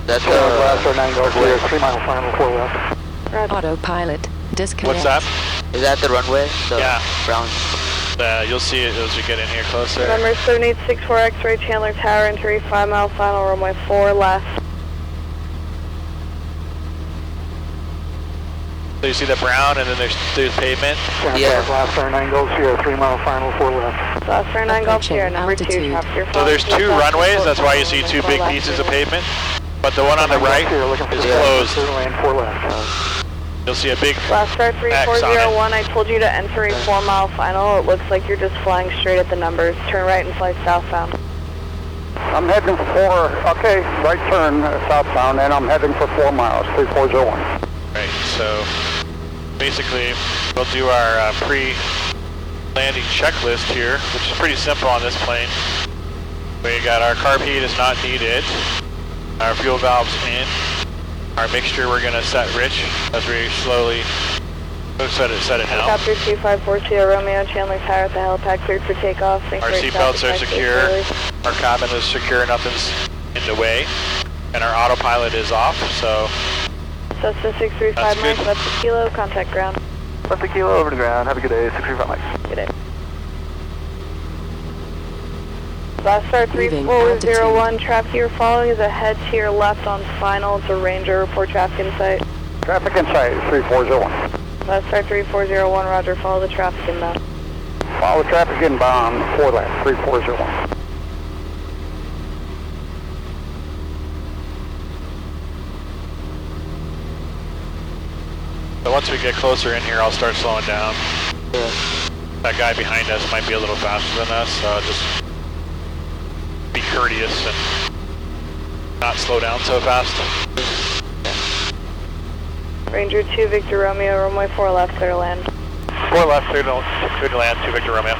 That's last or 9 Golf Sierra, 3 mile final, 4 left. Autopilot. Disconnect. What's that? Is that the runway? The Yeah. Brown. You'll see it as we get in here closer. Number 7864 X-ray Chandler Tower, entry 5 mile final, runway 4 left. So you see the brown and then there's pavement? Yeah. Last Air 9 Gulf Sierra, 3 mile final, 4 left. Last Air 9 Gulf Sierra, number 2, chapter 5. So there's 2 runways, that's why you see 2 big pieces of pavement. But the one on the right is closed. You'll see a big Last start X on 3401, I told you to enter a 4 mile final. It looks like you're just flying straight at the numbers. Turn right and fly southbound. I'm heading for, okay, right turn southbound, and I'm heading for 4 miles, 3401. Right, so basically we'll do our pre-landing checklist here, which is pretty simple on this plane. We got our carb heat is not needed, our fuel valves in, our mixture we're going to set rich as we slowly set it now. Chapter 2540 Romeo Chandler Tower at the helipad cleared for takeoff. Our seatbelts are secure, our cabin is secure, nothing's in the way, and our autopilot is off, so Cessna 635 Mike, left the kilo, contact ground. Left the kilo, over to ground, have a good day, 635 Mike. Good day. Last start 3401, traffic you're following is ahead to your left on final. It's a Ranger, report traffic in sight. Traffic in sight, 3401. Last start 3401, roger, follow the traffic inbound. Follow traffic inbound, 4 left, 3401. So once we get closer in here, I'll start slowing down. Yeah. That guy behind us might be a little faster than us, so just be courteous and not slow down so fast. Ranger 2 Victor Romeo, runway 4 left, clear to land. 4 left, clear to land, 2 Victor Romeo.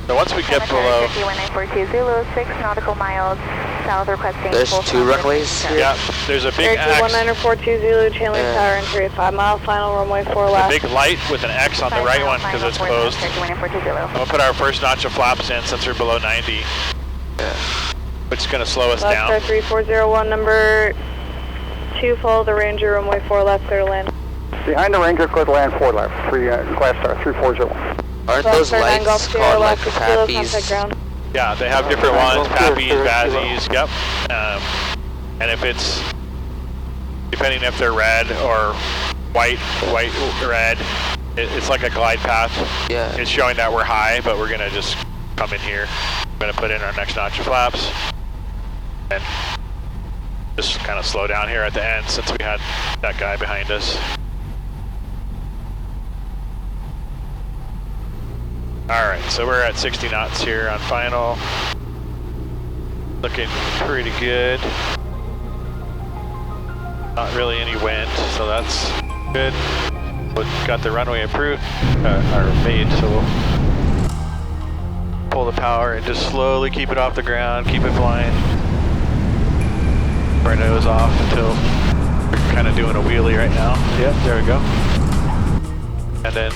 So once we get below... 1942 Zulu, 6 nautical miles south, requesting There's 2 runways? Yeah, there's a big X. 1942 Zulu, Chandler Tower, entry 5 mile final, runway 4 left. A big light with an X on the right one because it's closed. I'm going to put our first notch of flaps in since we're below 90. Which is going to slow us down. Last 3401, number 2, follow the Ranger, runway 4 left, clear to land. Behind the Ranger, clear to land, 4 left, class star, 3401. Aren't those lights called like Pappies? Yeah, they have different ones, Pappies, Bazzies, yep. And if it's, depending if they're red or white, red, it's like a glide path. Yeah. It's showing that we're high, but we're gonna just come in here. We're gonna put in our next notch of flaps. And just kind of slow down here at the end since we had that guy behind us. Alright, so we're at 60 knots here on final. Looking pretty good. Not really any wind, so that's good. We've got the runway approved, or made, so we'll pull the power and just slowly keep it off the ground, keep it flying. Our nose off until we're kind of doing a wheelie right now. Yep, there we go. And then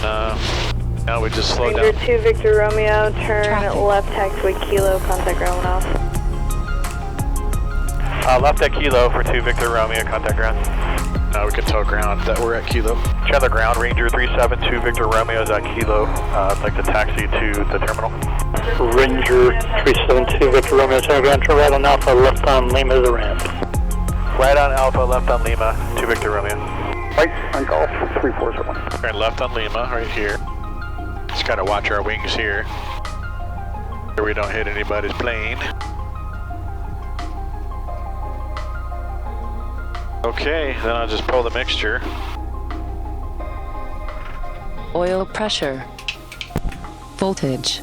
now we just slow down. Ranger 2 Victor Romeo, turn left taxiway kilo, contact ground off. Left at kilo for 2 Victor Romeo, contact ground. Now we can tow ground that we're at kilo. Chandler ground, Ranger 372 Victor Romeo is at kilo. I'd like to taxi to the terminal. Ranger 372 Victor Romeo, Chandler ground, turn right on Alpha, left on Lima to the ramp. Right on Alpha, left on Lima, 2 Victor Romeo. Right on Golf, 3401. Turn left on Lima, right here. Just gotta watch our wings here, so we don't hit anybody's plane. Okay, then I'll just pull the mixture. Oil pressure. Voltage.